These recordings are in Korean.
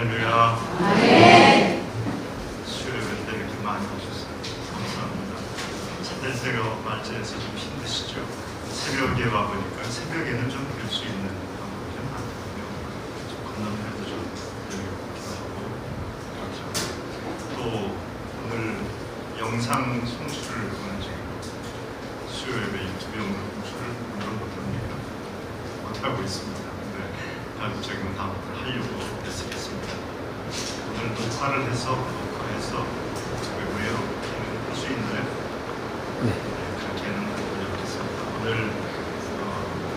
할렐루야. 아멘. 수요일 때 이렇게 많이 오셨어요. 감사합니다. 차들새가 말자에서 좀 힘드시죠? 새벽에 와보니까 새벽에는 좀 볼 수 있는 방법이 좀 많거든요. 좀 건너편에도 좀 여유롭기도 하고. 또 오늘 영상 송출을 보는 지금 수요일에 유튜브 영상 송출을 물론 못합니다. 못하고 있습니다. 근데 지금 다음부터 하려고 애쓰겠습니다. 오늘 녹화해서 외롭게는 할 수 있나요? 네. 그렇게는 노력했습니다. 오늘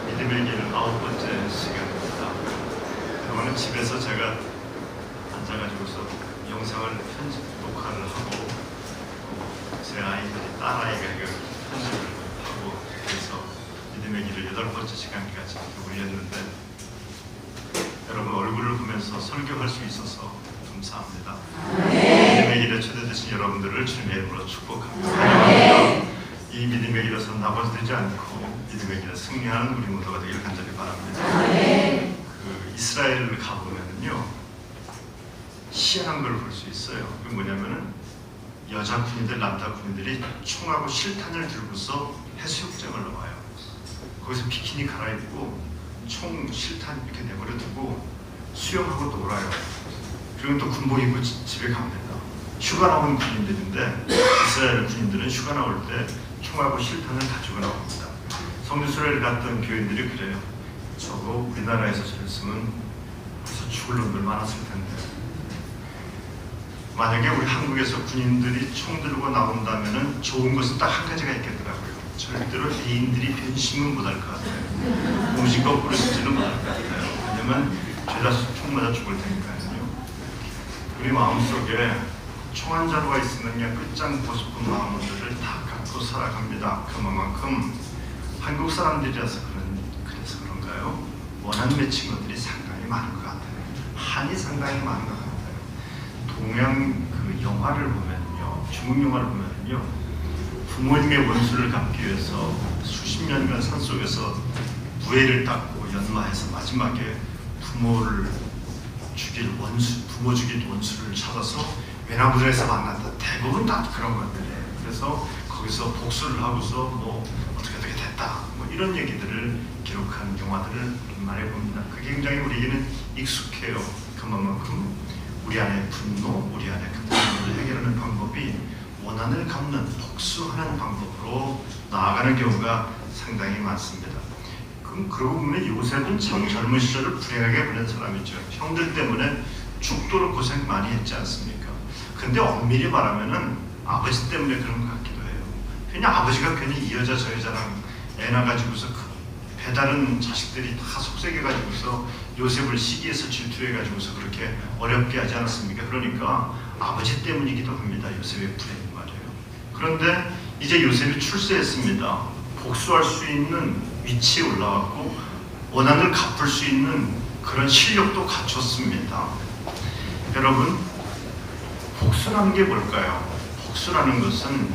믿음의 길 9번째 시간입니다. 그동안은 집에서 제가 앉아가지고서 영상을 녹화를 하고 제 아이들이 딸아이가 편집을 하고 그래서 믿음의 길을 8번째 시간까지 올렸는데 여러분 얼굴을 보면서 설교할 수 있어서 감사합니다. 믿음의 길에 초대되신 여러분들을 주님의 이름으로 축복합니다. 이 믿음의 길에서 나머지되지 않고 믿음의 길에 승리하는 우리 모두가 되기를 간절히 바랍니다. 그 이스라엘을 가보면요 희한한 걸 볼 수 있어요. 그게 뭐냐면은 여자 군인들, 남자 군인들이 총하고 실탄을 들고서 해수욕장을 나와요. 거기서 비키니 갈아입고 총 실탄 이렇게 내버려 두고 수영하고 놀아요. 그리고 또 군복 입고 집에 갑니다. 휴가 나온 군인들인데 이스라엘 군인들은 휴가 나올 때 총하고 실탄을 가지고 나옵니다. 성지순례를 갔던 교인들이 그래요. 저거 우리나라에서 저랬으면 벌써 죽을 놈들 많았을 텐데 만약에 우리 한국에서 군인들이 총 들고 나온다면 좋은 것은 딱 한 가지가 있겠더라고요. 절대로 애인들이 변심은 못할 것 같아요. 공식 거꾸로 쓰지는 못할 것 같아요. 왜냐면 죄다 총 맞아 죽을 테니까요. 우리 마음속에 총 한 자루가 있으면 그냥 끝장보고 싶은 마음들을 다 갖고 살아갑니다. 그만큼 한국 사람들이라서 그래서 그런가요? 원한 맺힌 것들이 상당히 많은 것 같아요. 한이 상당히 많은 것 같아요. 동양 그 영화를 보면요, 중국 영화를 보면요, 부모님의 원수를 갚기 위해서 수십 년간 산속에서 부애를 닦고 연마해서 마지막에 부모를 죽일 원수, 부모 죽일 원수를 찾아서 외나무들에서 만난다. 대부분 다 그런 것들이에요. 그래서 거기서 복수를 하고서 뭐 어떻게 됐다. 뭐 이런 얘기들을 기록한 영화들을 많이 봅니다. 그게 굉장히 우리에게는 익숙해요. 그만큼 우리 안에 분노, 우리 안에 그 분노를 해결하는 방법이 원한을 갚는 복수하는 방법으로 나아가는 경우가 상당히 많습니다. 그러고 보면 요셉은 참 젊은 시절을 불행하게 보낸 사람이죠. 형들 때문에 죽도록 고생 많이 했지 않습니까? 근데 엄밀히 말하면은 아버지 때문에 그런 것 같기도 해요. 그냥 아버지가 괜히 이 여자 저 여자랑 애 낳아가지고서 그 배다른 자식들이 다 속삭여가지고서 요셉을 시기해서 질투해가지고서 그렇게 어렵게 하지 않았습니까? 그러니까 아버지 때문이기도 합니다. 요셉의 불행이 말이에요. 그런데 이제 요셉이 출세했습니다. 복수할 수 있는 위치에 올라왔고 원한을 갚을 수 있는 그런 실력도 갖췄습니다. 여러분, 복수라는 게 뭘까요? 복수라는 것은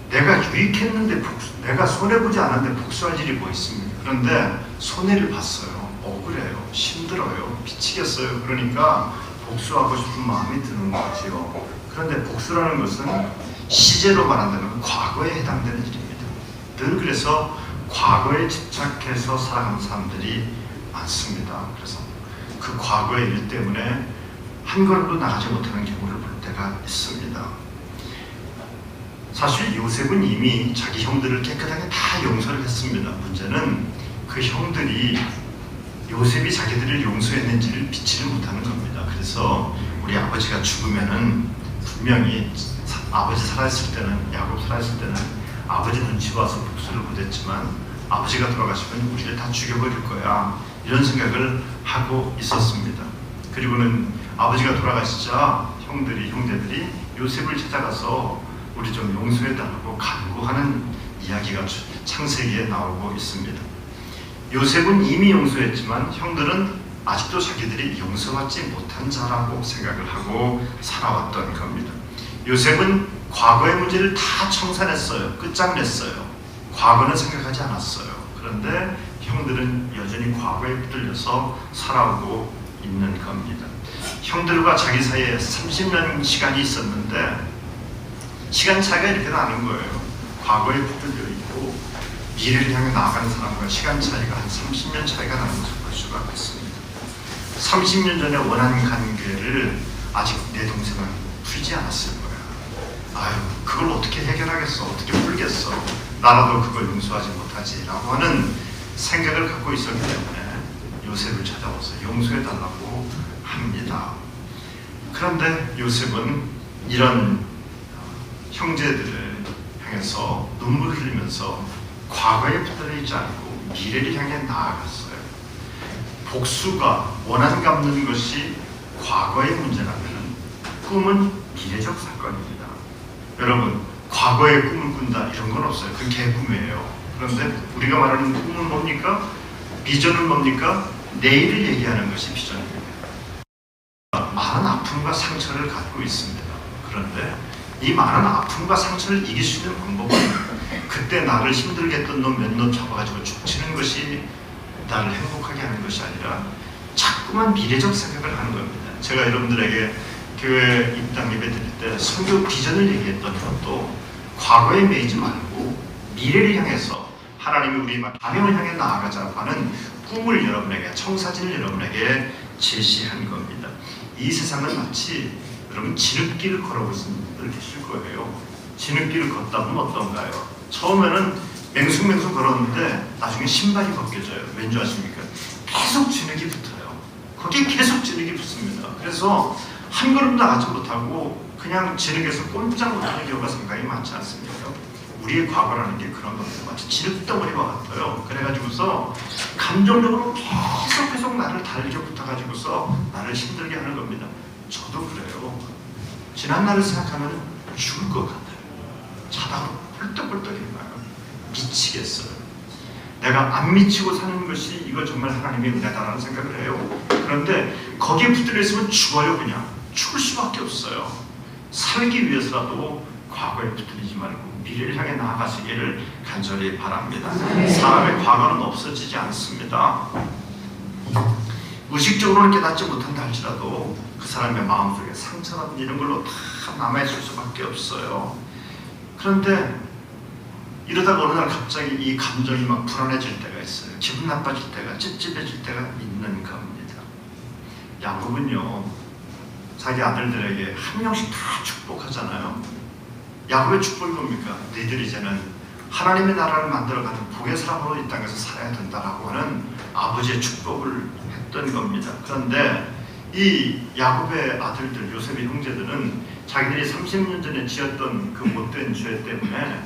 내가 유익했는데 내가 손해보지 않았는데 복수할 일이 뭐 있습니까? 그런데 손해를 봤어요. 억울해요. 힘들어요. 미치겠어요. 그러니까 복수하고 싶은 마음이 드는 거지요. 그런데 복수라는 것은 시제로 말한다면 과거에 해당되는 일입니다. 늘 그래서 과거에 집착해서 살아가는 사람들이 많습니다. 그래서 그 과거의 일 때문에 한 걸음도 나가지 못하는 경우를 볼 때가 있습니다. 사실 요셉은 이미 자기 형들을 깨끗하게 다 용서를 했습니다. 문제는 그 형들이 요셉이 자기들을 용서했는지를 비치를 못하는 겁니다. 그래서 우리 아버지가 죽으면은 분명히 아버지 살아있을 때는, 야곱 살아있을 때는 아버지 눈치 봐서 복수를 못했지만 아버지가 돌아가시면 우리를 다 죽여버릴 거야, 이런 생각을 하고 있었습니다. 그리고는 아버지가 돌아가시자 형제들이 요셉을 찾아가서 우리 좀 용서해달라고 간구하는 이야기가 창세기에 나오고 있습니다. 요셉은 이미 용서했지만 형들은 아직도 자기들이 용서받지 못한 자라고 생각을 하고 살아왔던 겁니다. 요셉은 과거의 문제를 다 청산했어요. 끝장냈어요. 과거는 생각하지 않았어요. 그런데 형들은 여전히 과거에 붙들려서 살아오고 있는 겁니다. 형들과 자기 사이에 30년 시간이 있었는데 시간 차이가 이렇게 나는 거예요. 과거에 붙들려 있고 미래를 향해 나아가는 사람과 시간 차이가 한 30년 차이가 나는 것을 볼 수가 있습니다. 30년 전에 원한 관계를 아직 내 동생은 풀지 않았을 거야. 아유, 그걸 어떻게 해결하겠어? 어떻게 풀겠어? 나라도 그걸 용서하지 못하지 라고 하는 생각을 갖고 있었기 때문에 요셉을 찾아와서 용서해달라고 합니다. 그런데 요셉은 이런 형제들을 향해서 눈물을 흘리면서 과거에 붙들려 있지 않고 미래를 향해 나아갔어요. 복수가 원한 갚는 것이 과거의 문제라면 꿈은 미래적 사건입니다. 여러분, 과거의 꿈을 꾼다 이런 건 없어요. 그건 개꿈이에요. 그런데 우리가 말하는 꿈은 뭡니까? 비전은 뭡니까? 내일을 얘기하는 것이 비전입니다. 많은 아픔과 상처를 갖고 있습니다. 그런데 이 많은 아픔과 상처를 이길 수 있는 방법은 그때 나를 힘들게 했던 놈 몇 놈 잡아가지고 죽치는 것이 나를 행복하게 하는 것이 아니라 자꾸만 미래적 생각을 하는 겁니다. 제가 여러분들에게 교회 입당 예배 드릴 때 선교 비전을 얘기했던 것도 과거에 매이지 말고 미래를 향해서 하나님이 우리 가명을 향해 나아가자고 하는 꿈을 여러분에게, 청사진을 여러분에게 제시한 겁니다. 이 세상은 마치 여러분 진흙길을 걸어오고 있는 분들 계실 거예요. 진흙길을 걷다 보면 어떤가요? 처음에는 맹숭맹숭 걸었는데 나중에 신발이 벗겨져요. 왠지 아십니까? 계속 진흙이 붙어요. 거기에 계속 진흙이 붙습니다. 그래서 한 걸음 나가지 못하고 그냥 진흙에서 꼼짝 못하는 경우가 상당히 많지 않습니까? 우리의 과거라는 게 그런 겁니다. 마치 진흙덩어리와 같아요. 그래가지고서 감정적으로 계속 나를 달겨 붙어가지고서 나를 힘들게 하는 겁니다. 저도 그래요. 지난 날을 생각하면 죽을 것 같아요. 자다가 펄떡펄떡 일어나요. 미치겠어요. 내가 안 미치고 사는 것이 이거 정말 하나님의 은혜다라는 생각을 해요. 그런데 거기에 붙들려 있으면 죽어요. 그냥 죽을 수밖에 없어요. 살기 위해서라도 과거에 붙들리지 말고 미래를 향해 나아가시기를 간절히 바랍니다. 사람의 과거는 없어지지 않습니다. 의식적으로는 깨닫지 못한다 할지라도 그 사람의 마음속에 상처나 이런 걸로 다 남아있을 수밖에 없어요. 그런데 이러다가 어느 날 갑자기 이 감정이 막 불안해질 때가 있어요. 기분 나빠질 때가, 찝찝해질 때가 있는 겁니다. 야곱은요, 자기 아들들에게 한 명씩 다 축복하잖아요. 야곱의 축복이 뭡니까? 너희들이 이제는 하나님의 나라를 만들어가는 복의 사람으로 이 땅에서 살아야 된다라고 하는 아버지의 축복을 했던 겁니다. 그런데 이 야곱의 아들들, 요셉의 형제들은 자기들이 30년 전에 지었던 그 못된 죄 때문에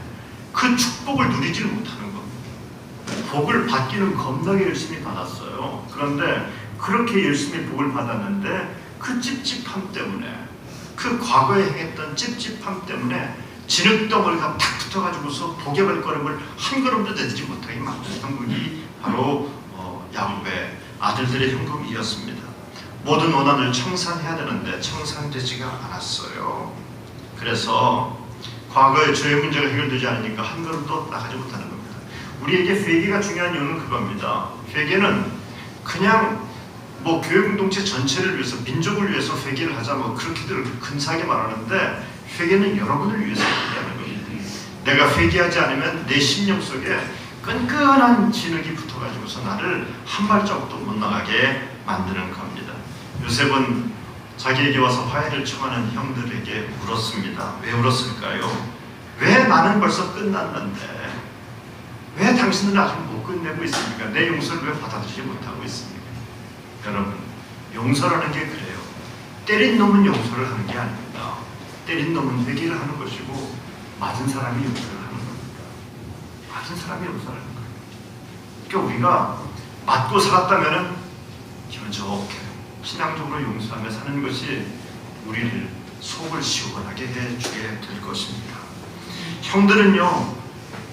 그 축복을 누리지를 못하는 겁니다. 복을 받기는 겁나게 열심히 받았어요. 그런데 그렇게 열심히 복을 받았는데 그 찝찝함 때문에, 그 과거에 행했던 찝찝함 때문에 진흙덩어리가 탁 붙어가지고서 복의 발걸음을 한 걸음도 내딛지 못하게 만든 형국이 바로 야곱의 아들들의 형국이었습니다. 모든 원한을 청산해야 되는데 청산되지가 않았어요. 그래서 과거의 죄의 문제가 해결되지 않으니까 한 걸음도 나가지 못하는 겁니다. 우리에게 회개가 중요한 이유는 그겁니다. 회개는 그냥 뭐 교회 공동체 전체를 위해서, 민족을 위해서 회개를 하자 뭐 그렇게들 근사하게 말하는데, 회개는 여러분을 위해서 회개하는 겁니다. 내가 회개하지 않으면 내 심령 속에 끈끈한 진흙이 붙어가지고서 나를 한 발자국도 못 나가게 만드는 겁니다. 요셉은 자기에게 와서 화해를 청하는 형들에게 울었습니다. 왜 울었을까요? 왜 나는 벌써 끝났는데 왜 당신들은 아직 못 끝내고 있습니까? 내 용서를 왜 받아들이지 못하고 있습니까? 여러분, 용서라는 게 그래요. 때린 놈은 용서를 하는 게 아닙니다. 때린 놈은 회개를 하는 것이고 맞은 사람이 용서를 하는 겁니다. 맞은 사람이 용서를 하는 거예요. 그러니까 우리가 맞고 살았다면 견적해 신앙적으로 용서하며 사는 것이 우리를 속을 시원하게 해주게 될 것입니다. 형들은요,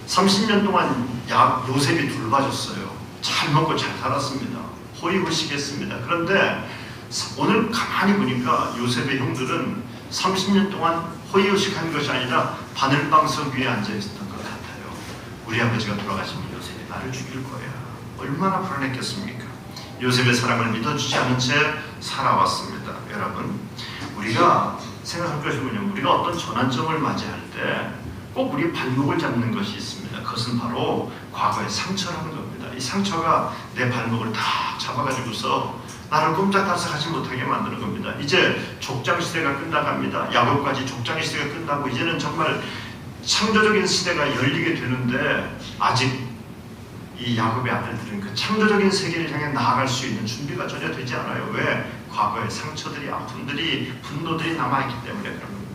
30년 동안 요셉이 둘러봐줬어요. 잘 먹고 잘 살았습니다. 호의호식했습니다. 그런데 오늘 가만히 보니까 요셉의 형들은 30년 동안 호의호식한 것이 아니라 바늘방석 위에 앉아있었던 것 같아요. 우리 아버지가 돌아가시면 요셉이 나를 죽일 거야. 얼마나 불안했겠습니까? 요셉의 사랑을 믿어주지 않은 채 살아왔습니다. 여러분, 우리가 생각할 것이 뭐냐면 우리가 어떤 전환점을 맞이할 때 꼭 우리 발목을 잡는 것이 있습니다. 그것은 바로 과거의 상처라는 겁니다. 이 상처가 내 발목을 다 잡아가지고서 나를 꼼짝달싹하지 못하게 만드는 겁니다. 이제 족장 시대가 끝나갑니다. 야곱까지 족장 시대가 끝나고 이제는 정말 창조적인 시대가 열리게 되는데 아직 이 야곱의 아들들은 그 창조적인 세계를 향해 나아갈 수 있는 준비가 전혀 되지 않아요. 왜? 과거의 상처들이, 아픔들이, 분노들이 남아있기 때문에 그런 겁니다.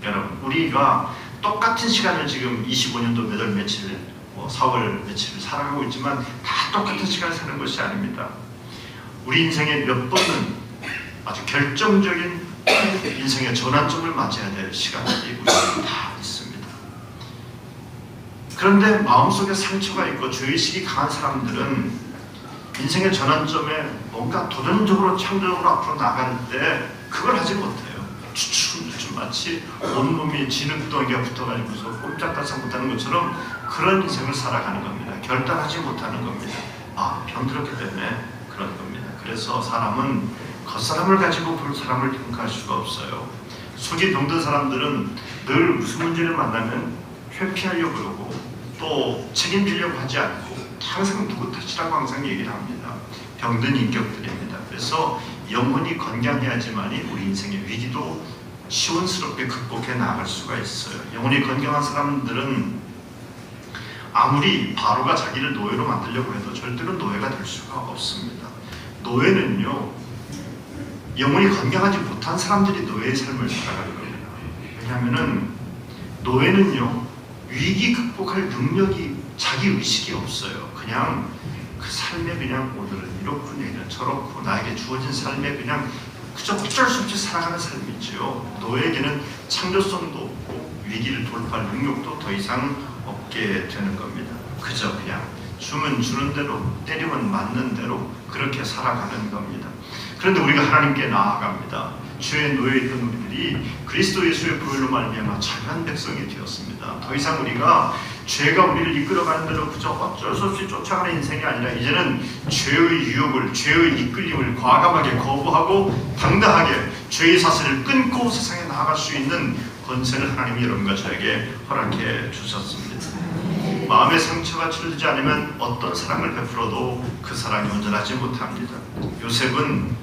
여러분, 우리가 똑같은 시간을 지금 25년도 몇 월 며칠, 4월 며칠을 살아가고 있지만 다 똑같은 시간을 사는 것이 아닙니다. 우리 인생의 몇 번은 아주 결정적인 인생의 전환점을 맞이해야 될 시간들이 우리에게 다 있습니다. 그런데 마음속에 상처가 있고 죄의식이 강한 사람들은 인생의 전환점에 뭔가 도전적으로 창조적으로 앞으로 나갈 때 그걸 하지 못해요. 주춤주춤 마치 온몸이 진흙덩이가 붙어가지고서 꼼짝달싹 못하는 것처럼 그런 인생을 살아가는 겁니다. 결단하지 못하는 겁니다. 병들었기 때문에 그런 겁니다. 그래서 사람은 겉사람을 가지고 볼 사람을 평가할 수가 없어요. 속이 병든 사람들은 늘 무슨 문제를 만나면 회피하려고 그러고 또 책임지려고 하지 않고 항상 누구 탓이라고 항상 얘기를 합니다. 병든 인격들입니다. 그래서 영혼이 건강해야지만이 우리 인생의 위기도 시원스럽게 극복해 나갈 수가 있어요. 영혼이 건강한 사람들은 아무리 바로가 자기를 노예로 만들려고 해도 절대로 노예가 될 수가 없습니다. 노예는요, 영혼이 건강하지 못한 사람들이 노예의 삶을 살아가는 겁니다. 왜냐하면은 노예는요, 위기 극복할 능력이, 자기 의식이 없어요. 그냥 그 삶에 그냥 오늘은 이렇고 내일은 저렇고 나에게 주어진 삶에 그냥 그저 어쩔 수 없이 살아가는 삶이지요. 노예에게는 창조성도 없고 위기를 돌파할 능력도 더 이상 없게 되는 겁니다. 그저 그냥 주면 주는 대로, 때리면 맞는 대로 그렇게 살아가는 겁니다. 그런데 우리가 하나님께 나아갑니다. 죄의 노예에 있던 우리들이 그리스도 예수의 보혈로 말미암아 자유한 백성이 되었습니다. 더 이상 우리가 죄가 우리를 이끌어가는 대로 그저 어쩔 수 없이 쫓아가는 인생이 아니라 이제는 죄의 유혹을, 죄의 이끌림을 과감하게 거부하고 당당하게 죄의 사슬을 끊고 세상에 나아갈 수 있는 권세를 하나님이 여러분과 저에게 허락해 주셨습니다. 마음의 상처가 치료되지 않으면 어떤 사랑을 베풀어도 그 사랑이 온전하지 못합니다. 요셉은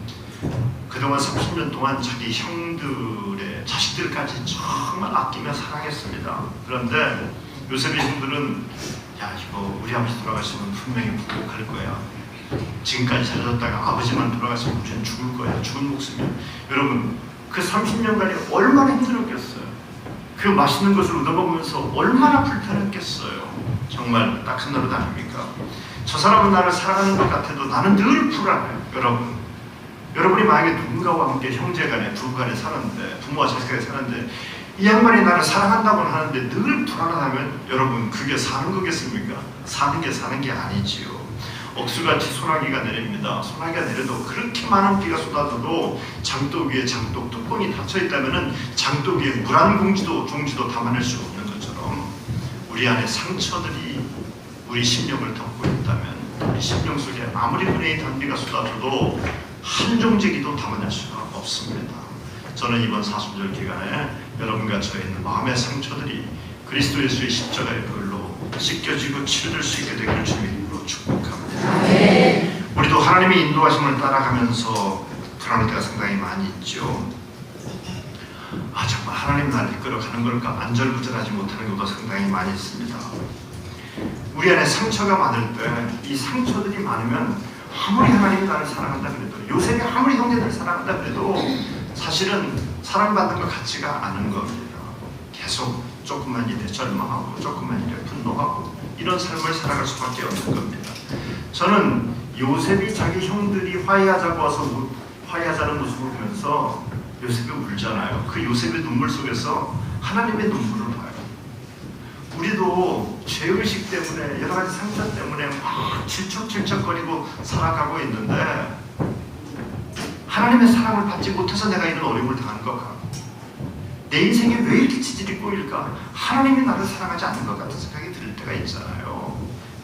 그동안 30년 동안 자기 형들의 자식들까지 정말 아끼며 사랑했습니다. 그런데 요셉의 형들은 이거 우리 아버지 돌아가시면 분명히 부복할 거야. 지금까지 잘해줬다가 아버지만 돌아가시면 우리는 죽을 거야. 죽은 목숨이야. 여러분, 그 30년간이 얼마나 힘들었겠어요. 그 맛있는 것을 얻어먹으면서 얼마나 불편했겠어요. 정말 딱한 노릇 아닙니까? 저 사람은 나를 사랑하는 것 같아도 나는 늘 불안해요. 여러분이 만약에 누군가와 함께 형제간에 부부간에 사는데, 부모와 자식간에 사는데 이 양반이 나를 사랑한다고는 하는데 늘 불안하다면 여러분, 그게 사는 거겠습니까? 사는 게 아니지요. 억수같이 소나기가 내립니다. 소나기가 내려도 그렇게 많은 비가 쏟아져도 장독 위에 장독 뚜껑이 닫혀있다면 장독 위에 물 한 종지도 담아낼 수 없는 것처럼 우리 안에 상처들이 우리 심령을 덮고 있다면 우리 심령 속에 아무리 은혜의 단비가 쏟아져도 한 종지기도 담아낼 수가 없습니다. 저는 이번 사순절 기간에 여러분과 저의 있는 마음의 상처들이 그리스도 예수의 십자가의 보혈로 씻겨지고 치료될 수 있게 되기를 주님의 이름으로 축복합니다. 우리도 하나님의 인도하심을 따라가면서 불안할 때가 상당히 많이 있죠. 정말 하나님 나를 이끌어가는 걸까? 안절부절하지 못하는 경우가 상당히 많이 있습니다. 우리 안에 상처가 많을 때 이 상처들이 많으면 아무리 하나님이 나를 사랑한다 그래도, 요셉이 아무리 형제들을 사랑한다 그래도 사실은 사랑받는 것 같지가 않은 겁니다. 계속 조금만 일에 절망하고 조금만 일에 분노하고 이런 삶을 살아갈 수밖에 없는 겁니다. 저는 요셉이 자기 형들이 화해하자고 와서 화해하자는 모습을 보면서 요셉이 울잖아요. 그 요셉의 눈물 속에서 하나님의 눈물을 봐요. 우리도 죄의식 때문에 여러 가지 상처 때문에 막 질척질척거리고 살아가고 있는데 하나님의 사랑을 받지 못해서 내가 이런 어려움을 당한 것 같고 내 인생에 왜 이렇게 지질이 꼬일까? 하나님이 나를 사랑하지 않는 것 같은 생각이 들 때가 있잖아요.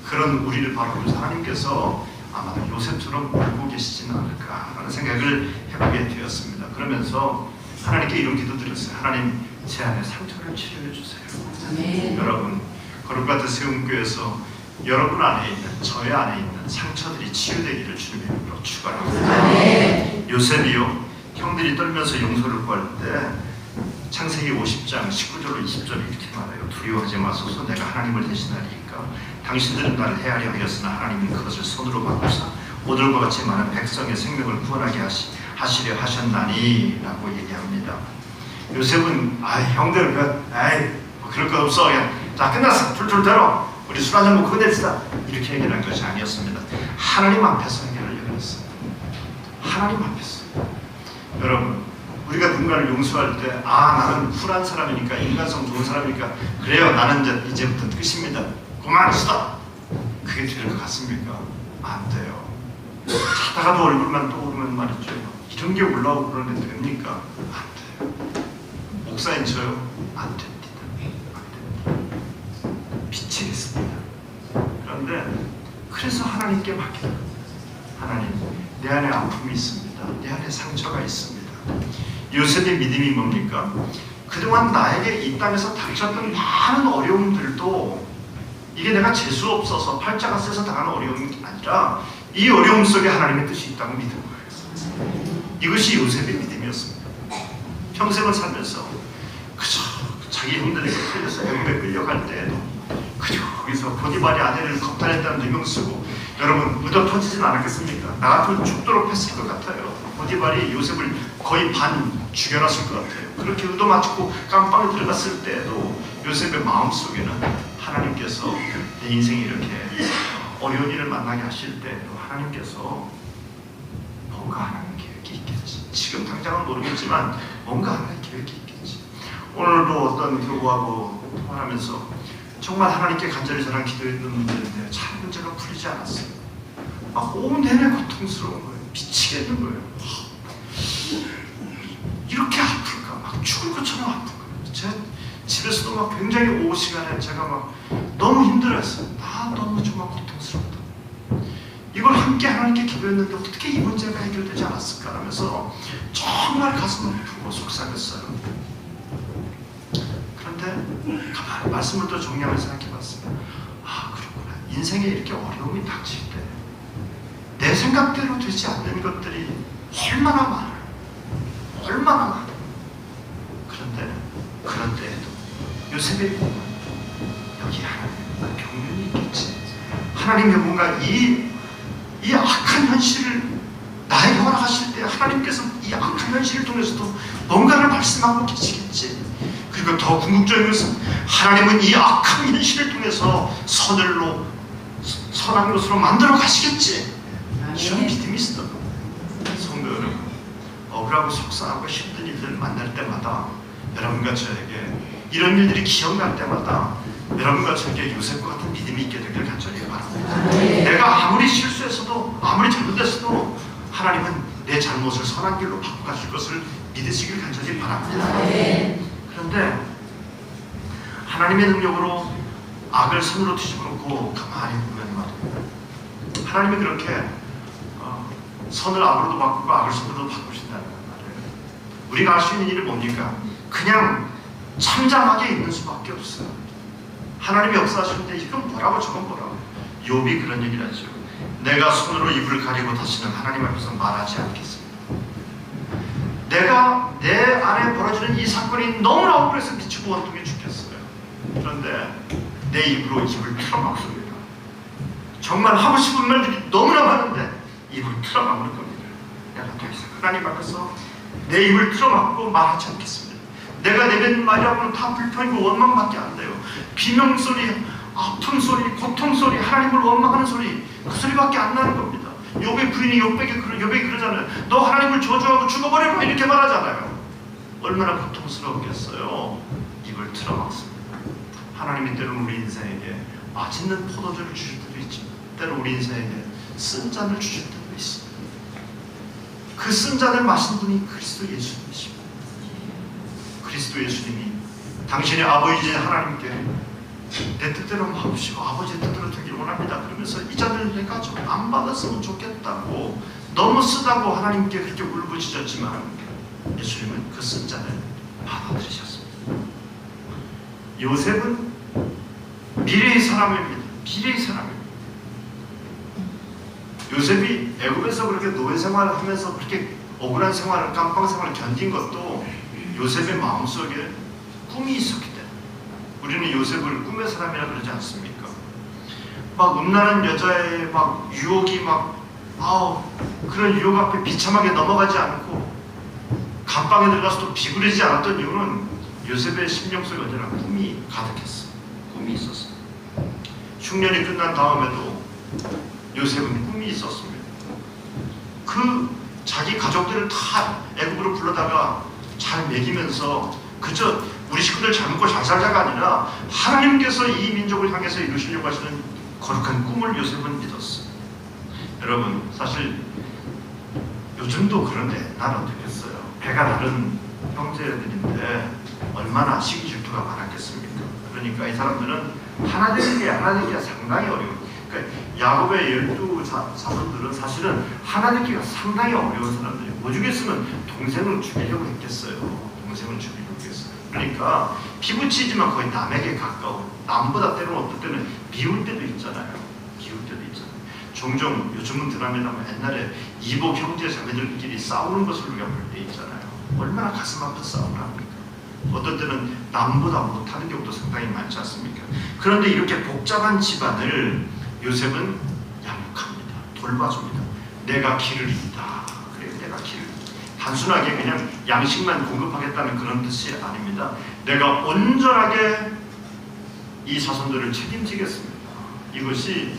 그 그런 우리를 바라보면서 하나님께서 아마 요셉처럼 울고 계시지는 않을까라는 생각을 해보게 되었습니다. 그러면서 하나님께 이런 기도 드렸어요. 하나님, 제 안에 상처를 치료해 주세요. 아멘. 여러분, 거룩같은 세움교회에서 여러분 안에 있는, 저의 안에 있는 상처들이 치유되기를 주님의 이름으로 축원합니다. 아멘. 요셉이요, 형들이 떨면서 용서를 구할 때 창세기 50장 19절로 20절에 이렇게 말해요. 두려워하지 마소서, 내가 하나님을 대신하리이까. 당신들은 나를 헤아려 하였으나 하나님은 그것을 손으로 바꾸사 오늘과 같이 많은 백성의 생명을 구원하게 하시려 하셨나니 라고 얘기합니다. 요셉은 형들 뭐 그럴 것 없어, 자 끝났어, 툴툴 대로 우리 술 한잔 먹고 끝냅시다, 이렇게 얘기를 한 것이 아니었습니다. 하나님 앞에서 해결을 했어요. 하나님 앞에서. 여러분, 우리가 누군가를 용서할 때 나는 쿨한 사람이니까, 인간성 좋은 사람이니까 그래요, 나는 이제부터 끝입니다, 그만합시다, 그게 될 것 같습니까? 안 돼요. 자다가도 얼굴만 떠오르면 말이죠, 이런 게 올라오고 그러는데 됩니까? 안 돼요. 목사인 저요? 안 됩니다. 안 됩니다. 미치겠습니다. 그런데 그래서 하나님께 맡기다. 하나님, 내 안에 아픔이 있습니다. 내 안에 상처가 있습니다. 요셉의 믿음이 뭡니까? 그동안 나에게 이 땅에서 닥쳤던 많은 어려움들도 이게 내가 재수 없어서 팔자가 세서 당하는 어려움이 아니라 이 어려움 속에 하나님의 뜻이 있다고 믿은 거예요. 이것이 요셉의 믿음이었습니다. 평생을 살면서 그저 자기 형들에게 끌려서 애굽에 끌려갈 때에도 그저 거기서 보디발이 아내를 겁탈했다는 누명 쓰고, 여러분 의도 터지진 않았겠습니까? 나 같으면 죽도록 했을 것 같아요. 보디발이 요셉을 거의 반 죽여놨을 것 같아요. 그렇게 의도 맞추고 깜빵에 들어갔을 때에도 요셉의 마음속에는 하나님께서 내 인생이 이렇게 어려운 일을 만나게 하실 때에도 하나님께서 뭔가 하나님 계획이 있겠지. 지금 당장은 모르겠지만 뭔가 하나님 계획이 있겠지. 오늘도 어떤 교구하고 통화하면서 정말 하나님께 간절히 저랑 기도했는데 잘 문제가 풀리지 않았어요. 막 온내내 고통스러운 거예요. 미치겠는 거예요. 이렇게 아플까? 막 죽을 것처럼 아픈 거예요. 제 집에서도 막 굉장히 오후 시간에 제가 막 너무 힘들었어요. 너무 정말 고통스럽다. 이걸 함께 하나님께 기도했는데 어떻게 이 문제가 해결되지 않았을까 하면서 정말 가슴 아프고 속상했어요. 그런데 가만히 말씀을 또 정리하면서 생각해봤습니다. 그렇구나. 인생에 이렇게 어려움이 닥칠 때 내 생각대로 되지 않는 것들이 얼마나 많아요. 얼마나 많아요. 그런 때에도 요셉의 꿈은 여기 하나님의 경륜이 있겠지. 하나님의 뭔가 이 악한 현실을 나에게 허락하실 때 하나님께서 이 악한 현실을 통해서도 뭔가를 말씀하고 계시겠지. 그리고 더 궁극적인 것은 하나님은 이 악한 현실을 통해서 선한 것으로 만들어 가시겠지. 이런 믿음이 있었던 겁니다. 성도 여러분, 억울하고 속상하고 힘든 일들을 만날 때마다 여러분과 저에게 이런 일들이 기억날 때마다 여러분과 저에게 요셉과 같은 믿음이 있게 되기를 간절히 바랍니다. 내가 아무리 실수했어도 아무리 잘못했어도 하나님은 내 잘못을 선한 길로 바꿔가실 것을 믿으시길 간절히 바랍니다. 그런데 하나님의 능력으로 악을 선으로 뒤집어놓고 가만히 보면 말입니다. 하나님이 그렇게 선을 악으로도 바꾸고 악을 선으로도 바꾸신다는 말이에요. 우리가 할 수 있는 일이 뭡니까? 그냥 참잠하게 있는 수밖에 없어요. 하나님이 역사하시는데 이건 뭐라고 저건 뭐라고. 욥이 그런 얘기를 하죠. 내가 손으로 입을 가리고 다시는 하나님 앞에서 말하지 않겠습니다. 내가 내 안에 벌어지는 이 사건이 너무나 억울해서 미치고 원통해 죽겠어요. 그런데 내 입으로 입을 틀어막습니다. 정말 하고 싶은 말들이 너무나 많은데 입을 틀어막는 겁니다. 내가 더 이상 하나님 앞에서 내 입을 틀어막고 말하지 않겠습니다. 내가 내뱉는 말이라고는 다 불평이고 원망밖에 안 돼요. 비명소리, 아픈 소리, 고통 소리, 하나님을 원망하는 소리, 그 소리밖에 안 나는 겁니다. 욥의 부인이 욥에게 그러잖아요. 너 하나님을 저주하고 죽어버려라, 이렇게 말하잖아요. 얼마나 고통스러웠겠어요. 입을 틀어막습니다. 하나님이 때로는 우리 인생에게 맛있는 포도주를 주실 때도 있지만 때로 우리 인생에게 쓴 잔을 주실 때도 있습니다. 그 쓴 잔을 마신 분이 그리스도 예수님이십니다. 그리스도 예수님이 당신의 아버지인 하나님께 내 뜻대로 마옵시고 아버지의 뜻대로 되길 원합니다. 그러면서 이 자들 내가 좀 안 받았으면 좋겠다고 너무 쓰다고 하나님께 그렇게 울부짖었지만 예수님은 그 쓴 자를 받아들이셨습니다. 요셉은 미래의 사람입니다. 미래의 사람입니다. 요셉이 애굽에서 그렇게 노예 생활을 하면서 그렇게 억울한 생활을, 깜빵 생활을 견딘 것도 요셉의 마음속에 꿈이 있었기 때문에 우리는 요셉을 꿈의 사람이라 그러지 않습니까? 막 음란한 여자의 막 유혹이 그런 유혹 앞에 비참하게 넘어가지 않고 감방에 들어가서도 비굴해지지 않았던 이유는 요셉의 심령 속에 언제나 꿈이 가득했어. 꿈이 있었어. 흉년이 끝난 다음에도 요셉은 꿈이 있었습니다. 그 자기 가족들을 다 애굽으로 불러다가 잘 먹이면서 그저 우리 식구들 잘 먹고 잘 살자가 아니라 하나님께서 이 민족을 향해서 이루시려고 하시는 거룩한 꿈을 요셉은 믿었어요. 여러분, 사실 요즘도 그런데 난 어떻겠어요? 배가 다른 형제들인데 얼마나 시기 질투가 많았겠습니까? 그러니까 이 사람들은 하나 되기가 상당히 어려워요. 그러니까 야곱의 12 자손들은 사실은 하나 되기가 상당히 어려운 사람들이에요. 오죽했으면 동생을 죽이려고 했겠어요. 동생을 죽이려고 했어요. 그러니까 피부치지만 거의 남에게 가까운, 남보다 때로는 어떨 때는 미울 때도 있잖아요. 미울 때도 있잖아요. 종종 요즘은 드라마라면 옛날에 이복 형제 자매들끼리 싸우는 것을 우리가 볼 때 있잖아요. 얼마나 가슴 아파 싸움을 합니까? 어떤 때는 남보다 못하는 경우도 상당히 많지 않습니까? 그런데 이렇게 복잡한 집안을 요셉은 양육합니다. 돌봐줍니다. 내가 길을 잇다. 그래요. 내가 길을 단순하게 그냥 양식만 공급하겠다는 그런 뜻이 아닙니다. 내가 온전하게 이 자손들을 책임지겠습니다. 이것이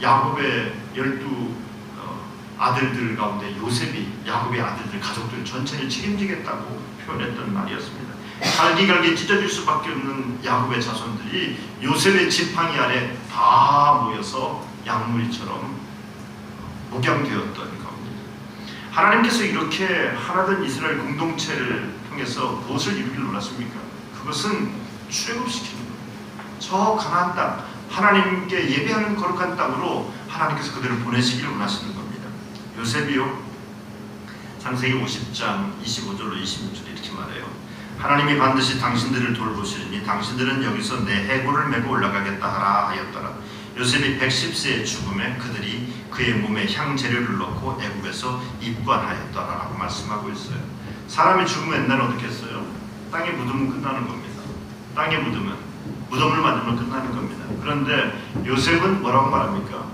야곱의 12 아들들 가운데 요셉이 야곱의 아들들 가족들 전체를 책임지겠다고 표현했던 말이었습니다. 갈기갈기 찢어질 수밖에 없는 야곱의 자손들이 요셉의 지팡이 아래 다 모여서 양무리처럼 목양되었던 겁니다. 하나님께서 이렇게 하나된 이스라엘 공동체를 통해서 무엇을 이루길 원하십니까? 그것은 출애굽시키는 겁니다. 저 가나안 땅, 하나님께 예배하는 거룩한 땅으로 하나님께서 그들을 보내시기를 원하시는 겁니다. 요셉이요, 창세기 50장 25절로 26절 이렇게 말해요. 하나님이 반드시 당신들을 돌보시리니 당신들은 여기서 내 해골을 메고 올라가겠다 하라 하였더라. 요셉이 110세의 죽음에 그들이 그의 몸에 향재료를 넣고 애굽에서 입관하였더라라고 말씀하고 있어요. 사람이 죽으면 옛날에 어떻게 했어요? 땅에 묻으면 끝나는 겁니다. 땅에 묻으면, 무덤을 만들면 끝나는 겁니다. 그런데 요셉은 뭐라고 말합니까?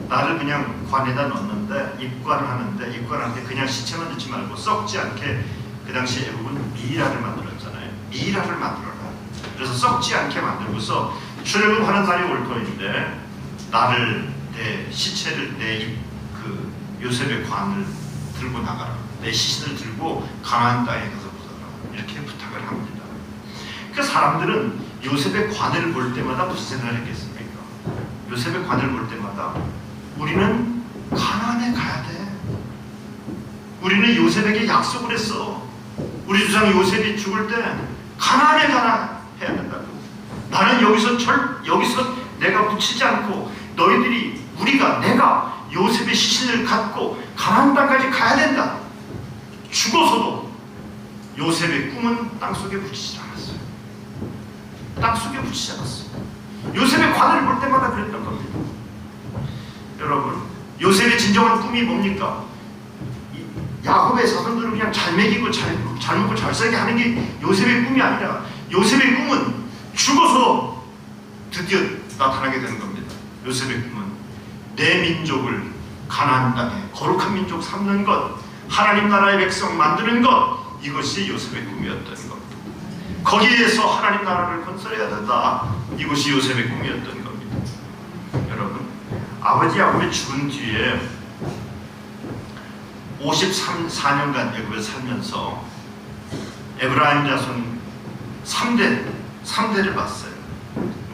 나를 그냥 관에다 넣었는데 입관하는데 그냥 시체만 넣지 말고 썩지 않게, 그 당시 애굽은 미이라를 만들었잖아요. 미이라를 만들어라. 그래서 썩지 않게 만들고서 출애굽하는 날이 올 터인데 나를, 내 시체를, 그 요셉의 관을 들고 나가라. 내 시신을 들고 가나안 땅에 가서 묻어라. 이렇게 부탁을 합니다. 그 사람들은 요셉의 관을 볼 때마다 무슨 생각을 했겠습니까? 요셉의 관을 볼 때마다 우리는 가나안에 가야 돼. 우리는 요셉에게 약속을 했어. 우리 조상 요셉이 죽을 때 가나안에 가라 해야 된다고. 나는 여기서 내가 묻히지 않고 내가 요셉의 시신을 갖고 가나안 땅까지 가야 된다. 죽어서도 요셉의 꿈은 땅속에 묻히지 않았어요. 땅속에 묻히지 않았어요. 요셉의 관을 볼 때마다 그랬던 겁니다. 여러분, 요셉의 진정한 꿈이 뭡니까? 야곱의 자손들을 그냥 잘 먹이고 잘 먹고 잘 살게 하는 게 요셉의 꿈이 아니라 요셉의 꿈은 죽어서 드디어 나타나게 되는 겁니다. 요셉의 꿈은 내 민족을 가나안 땅에 거룩한 민족 삼는 것, 하나님 나라의 백성 만드는 것, 이것이 요셉의 꿈이었던 겁니다. 거기에서 하나님 나라를 건설해야 된다. 이것이 요셉의 꿈이었던 겁니다. 여러분, 아버지 야곱이 죽은 뒤에 54년간 애굽에 살면서 에브라임 자손 3대를 봤어요.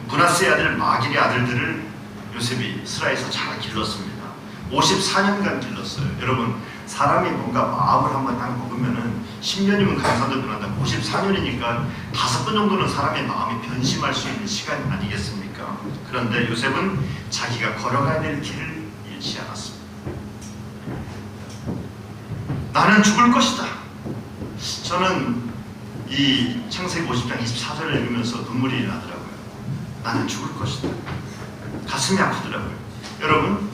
므낫세의 아들 마길의 아들들을 요셉이 스라에서 잘 길렀습니다. 54년간 길렀어요. 여러분, 사람이 뭔가 마음을 한번 딱 먹으면은 10년이면 강산도 변한다. 94년이니까 5번 정도는 사람의 마음이 변심할 수 있는 시간 아니겠습니까? 그런데 요셉은 자기가 걸어가야 될 길을 잃지 않았습니다. 나는 죽을 것이다. 저는 이 창세기 50장 24절을 읽으면서 눈물이 나더라고요. 나는 죽을 것이다. 가슴이 아프더라고요. 여러분,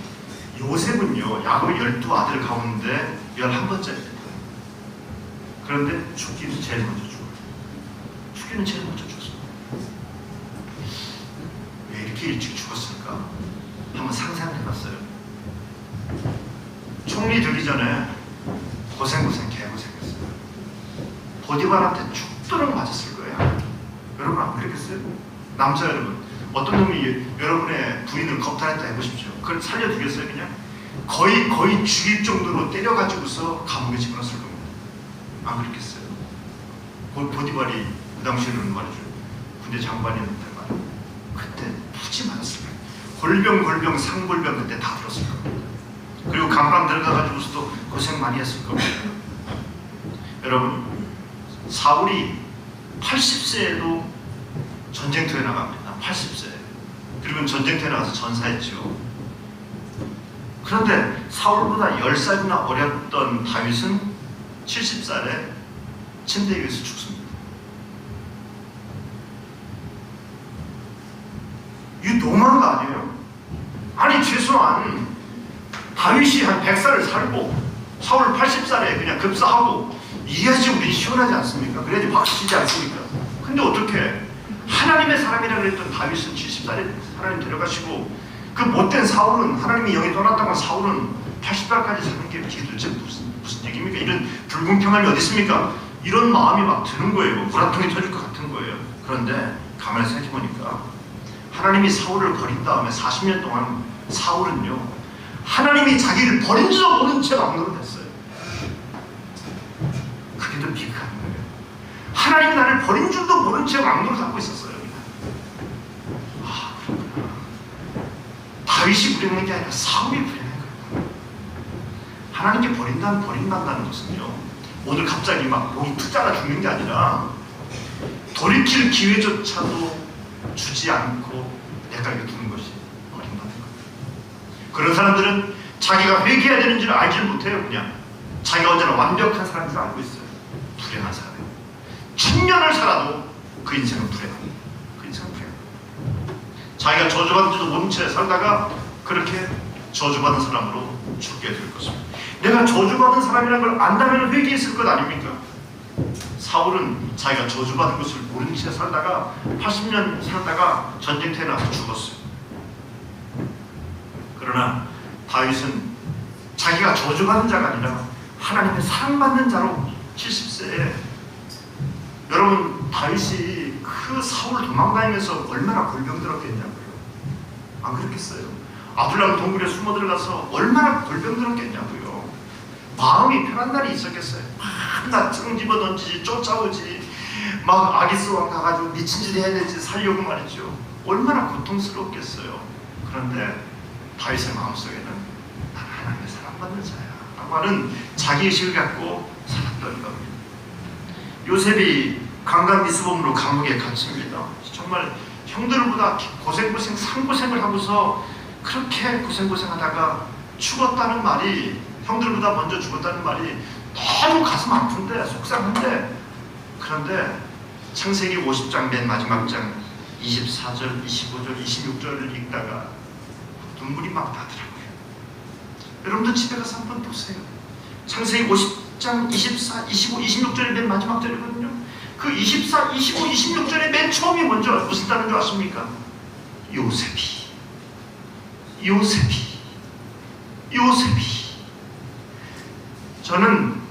요셉은요, 야곱의 12아들 가운데 11번째입니다. 그런데 죽기는 제일 먼저 죽어요. 죽기는 제일 먼저 죽었어요. 왜 이렇게 일찍 죽었을까? 한번 상상해봤어요. 총리 되기 전에 개고생했어요. 보디발한테 죽도록 맞았을 거예요. 여러분 안 그랬겠어요? 남자 여러분, 어떤 놈이 여러분의 부인을 겁탈했다 해보십시오. 그걸 살려두겠어요? 그냥 거의 죽일 정도로 때려가지고서 감옥에 집어넣었을 겁니다. 안 그랬겠어요? 그 보디발이 그 당시에는 말이죠, 군대 장관이었는데 말이에요, 그때 푸지 맞았을 거예요. 골병 상골병 그때 다 들었을 겁니다. 그리고 감방 들어가가지고서도 고생 많이 했을 겁니다. 여러분, 사울이 80세에도 전쟁터에 나갑니다. 80세. 그리고 전쟁터에 나가서 전사했죠. 그런데 사울보다 10살이나 어렸던 다윗은 70살에 침대에 의해서 죽습니다. 이거 너무한 거 아니에요? 아니, 최소한 다윗이 한 100살을 살고 사울 80살에 그냥 급사하고 이래야지 우리 시원하지 않습니까? 그래야지 박수치지 않습니까? 근데 어떻게 하나님의 사람이라 그랬던 다윗은 70살에 하나님 데려가시고, 그 못된 사울은, 하나님이 영이 떠났다고 사울은 80살까지 사는 게 이게 도대체 무슨 얘기입니까? 이런 불공평함이 어디 있습니까? 이런 마음이 막 드는 거예요. 불화통이 터질 것 같은 거예요. 그런데 가만히 생각해보니까 하나님이 사울을 버린 다음에 40년 동안 사울은요, 하나님이 자기를 버린 줄도 모른 채 왕노릇 했어요. 그게 더 비극한 거예요. 하나님이 나를 버린 줄도 모른 채 왕노릇 하고 있었어요. 아, 그렇구나. 다윗이 불행한 게 아니라 사울이 불행한 거예요. 하나님께 버린다는 것은요, 오늘 갑자기 막 목이 툭 잘라 죽는 게 아니라 돌이킬 기회조차도 주지 않고 내가 두는 것이 버림받는 거예요. 그런 사람들은 자기가 회개해야 되는 줄 알지를 못해요. 그냥 자기가 언제나 완벽한 사람인 줄 알고 있어요. 불행한 사람이에요. 1000년을 살아도 그 인생은 불행합니다. 그 인생은 불행합니다. 자기가 저주받지도 모른 채 살다가 그렇게 저주받은 사람으로 죽게 될 것입니다. 내가 저주받은 사람이라는 걸 안다면 회개했을 것 아닙니까? 사울은 자기가 저주받은 것을 모른 채 살다가 80년 살다가 전쟁터에 나서 죽었어요. 그러나 다윗은 자기가 저주받은 자가 아니라 하나님의 사랑받는 자로 70세에, 여러분, 다윗이 그 사울 도망다니면서 얼마나 골병들었겠냐고요. 안 그렇겠어요? 아둘람 동굴에 숨어 들어가서 얼마나 골병들었겠냐고요. 마음이 편한 날이 있었겠어요? 막 낯증 집어 던지지, 쫓아오지, 막 아기스 왕 가가지고 미친 짓 해야 되지, 살려고 말이죠. 얼마나 고통스럽겠어요. 그런데 다윗의 마음속에는 나는 하나님의 사랑받는 자야 라고 하는 자기의식을 갖고 살았던 겁니다. 요셉이 강간 미수범으로 감옥에 갇힙니다. 정말 형들보다 상고생을 하고서 그렇게 고생하다가 죽었다는 말이, 형들보다 먼저 죽었다는 말이 너무 가슴 아픈데, 속상한데, 그런데 창세기 50장 맨 마지막 장 24절, 25절, 26절을 읽다가 눈물이 막 나더라고요. 여러분들 집에 가서 한번 보세요. 창세기 50장 24, 25, 26절의 맨 마지막 절이거든요. 그 24, 25, 26절의 맨 처음이 먼저 무슨 단어인 줄 아십니까? 요셉이. 저는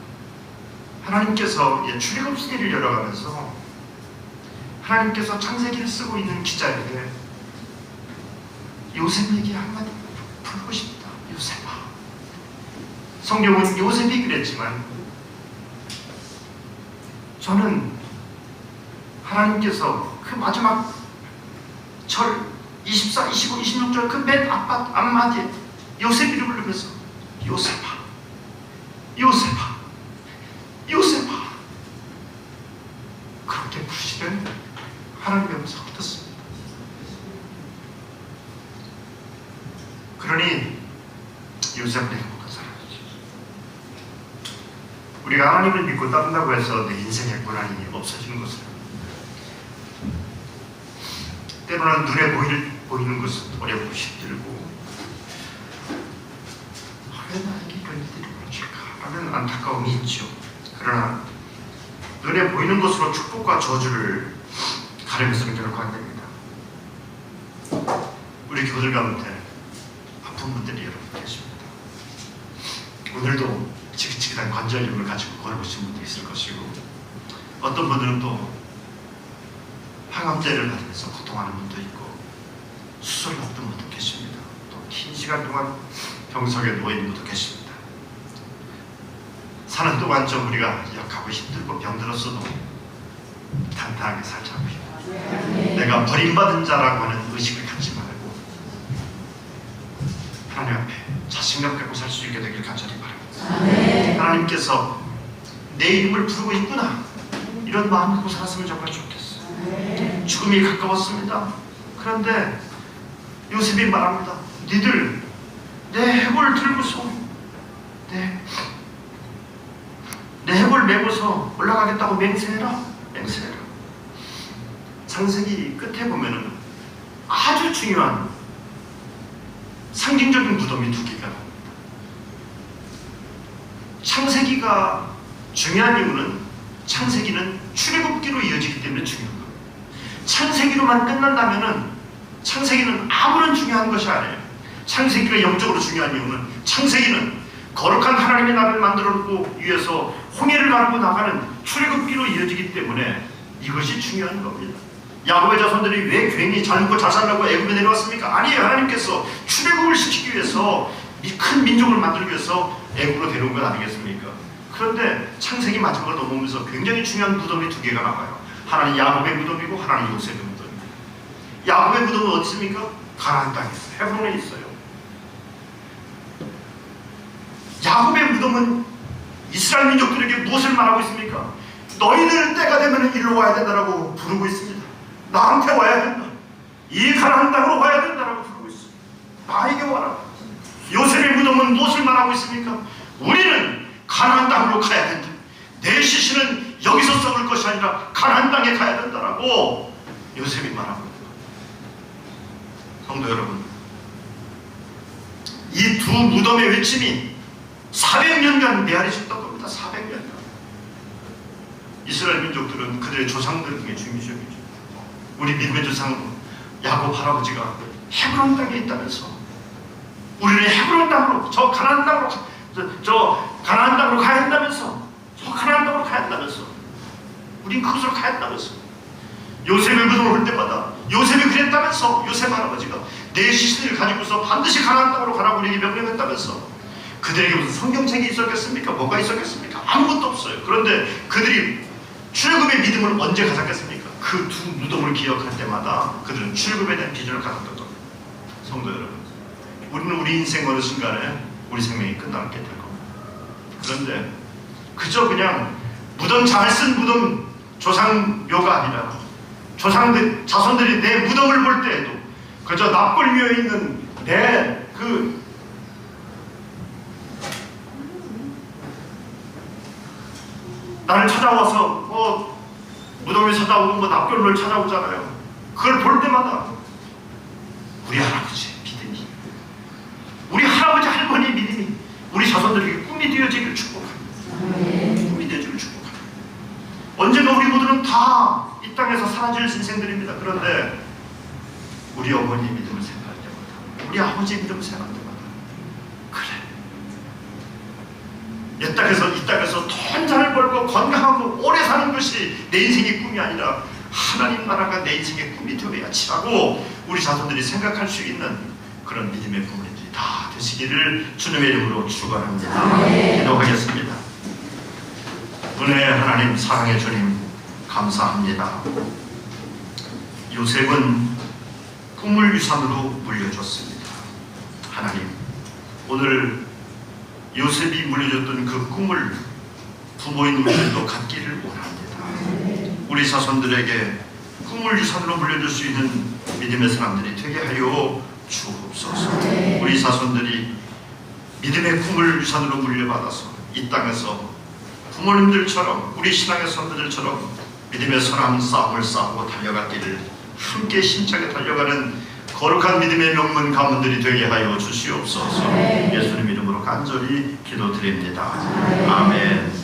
하나님께서 출애굽 시대를 열어가면서 하나님께서 창세기를 쓰고 있는 기자에게 요셉에게 한마디 부르고 싶다. 요셉아. 성경은 요셉이 그랬지만 저는 하나님께서 그 마지막 절 24, 25, 26절 그 맨 앞마디에 요셉 이름을 부르면서 요셉아 우리가 하나님을 믿고 따른다고 해서 내 인생의 고난이 없어지는 것은, 때로는 눈에 보이는 것은 어렵고 힘들고, 왜 나에게 이런 일들이 벌어질까 하는 안타까움이 있죠. 그러나 눈에 보이는 것으로 축복과 저주를 가르면서는 결코 안 됩니다. 우리 교들 가운데 아픈 분들이 여러분 계십니다. 오늘도 지긋지긋한 관절염을 가지고 걸어오신 분도 있을 것이고, 어떤 분들은 또 항암제를 받으면서 고통하는 분도 있고, 수술을 받던 분도 계십니다. 또 긴 시간 동안 병석에 누워있는 분도 계십니다. 사는 동안 좀 우리가 약하고 힘들고 병들었어도 단단하게 살자고요. 내가 버림받은 자라고 하는 의식을 갖지 말고 하나님 앞에 자신감 갖고 살 수 있게 되길 간절히 바랍니다. 하나님께서 내 이름을 부르고 있구나, 이런 마음 갖고 살았으면 정말 좋겠어요. 죽음이 가까웠습니다. 그런데 요셉이 말합니다. 니들 내 해골 들고서 내 해골 메고서 올라가겠다고 맹세해라. 창세기 끝에 보면은 아주 중요한 상징적인 무덤이 두 개가 나옵니다. 창세기가 중요한 이유는 창세기는 출애굽기로 이어지기 때문에 중요한 겁니다. 창세기로만 끝난다면은 창세기는 아무런 중요한 것이 아니에요. 창세기가 영적으로 중요한 이유는 창세기는 거룩한 하나님의 나라를 만들어놓고 위해서 홍해를 가르고 나가는 출애굽기로 이어지기 때문에 이것이 중요한 겁니다. 야곱의 자손들이 왜 괜히 잘 먹고 잘 살라고 애굽에 내려왔습니까? 아니에요. 하나님께서 출애굽을 시키기 위해서 큰 민족을 만들기 위해서 애굽으로 데려온 것 아니겠습니까? 그런데 창세기 마지막을 넘어오면서 굉장히 중요한 무덤이 두 개가 나와요. 하나는 야곱의 무덤이고 하나는 요셉의 무덤입니다. 야곱의 무덤은 어디 있습니까? 가나안 땅에 있어요. 헤브론에 있어요. 야곱의 무덤은 이스라엘 민족들에게 무엇을 말하고 있습니까? 너희들 때가 되면 일로 와야 된다라고 부르고 있습니다. 나한테 와야 된다. 이 가나안 땅으로 와야 된다라고 부르고 있습니다. 나에게 와라. 요셉의 무덤은 무엇을 말하고 있습니까? 우리는 가나안 땅으로 가야 된다. 내 시신은 여기서 썩을 것이 아니라 가나안 땅에 가야 된다라고 요셉이 말하고 있습니다. 성도 여러분, 이 두 무덤의 외침이 400년간 메아리쳤던 겁니다. 400년간. 이스라엘 민족들은 그들의 조상들 중에 중기적이죠. 우리 믿음의 조상 야곱 할아버지가 헤브론 땅에 있다면서, 우리는 헤브론 땅으로, 저 가나안 땅으로 가야 한다면서, 우린 그곳으로 가야 한다면서, 요셉의 무덤을 볼 때마다 요셉이 그랬다면서, 요셉 할아버지가 내 시신을 가지고서 반드시 가나안 땅으로 가라고 우리에게 명령했다면서. 그들에게 무슨 성경책이 있었겠습니까? 뭐가 있었겠습니까? 아무것도 없어요. 그런데 그들이 출애굽의 믿음을 언제 가졌겠습니까? 그 두 무덤을 기억할 때마다 그들은 출애굽에 대한 비전을 가졌던 겁니다. 성도 여러분, 우리는 우리 인생 어느 순간에 우리 생명이 끝나게 될 겁니다. 그런데 그저 그냥 무덤 잘 쓴 무덤 조상묘가 아니라 조상들 자손들이 내 무덤을 볼 때에도 그저 납골묘에 있는 내 나를 찾아와서 무덤에 찾아오고 납골을 찾아오잖아요. 그걸 볼 때마다 우리 할아버지의 믿음이, 우리 할아버지 할머니 믿음이 우리 자손들에게 꿈이 되어지기를 축복합니다. 꿈이 되어지기를 축복합니다. 언젠가 우리 모두는 다 이 땅에서 사라질 인생들입니다. 그런데 우리 어머니의 믿음을 생각할 때마다, 우리 아버지의 믿음을 생각할 때마다, 그래, 이 땅에서 돈 잘 벌고 건강하고 오래 사는 것이 내 인생의 꿈이 아니라 하나님 나라가 내 인생의 꿈이 되어야지 하고 우리 자손들이 생각할 수 있는 그런 믿음의 부모님들이 다 되시기를 주님의 이름으로 축원합니다. 기도하겠습니다. 은혜의 하나님, 사랑의 주님, 감사합니다. 요셉은 꿈을 유산으로 물려줬습니다. 하나님, 오늘 요셉이 물려줬던 그 꿈을 부모인 우리들도 갖기를 원합니다. 우리 자손들에게 꿈을 유산으로 물려줄 수 있는 믿음의 사람들이 되게 하여 주옵소서. 우리 자손들이 믿음의 꿈을 유산으로 물려받아서 이 땅에서 부모님들처럼 우리 신앙의 선배들처럼 믿음의 선한 싸움을 싸우고 달려갔기를 함께 힘차게 달려가는 거룩한 믿음의 명문 가문들이 되게 하여 주시옵소서. 예수님 이름으로 간절히 기도드립니다. 아멘.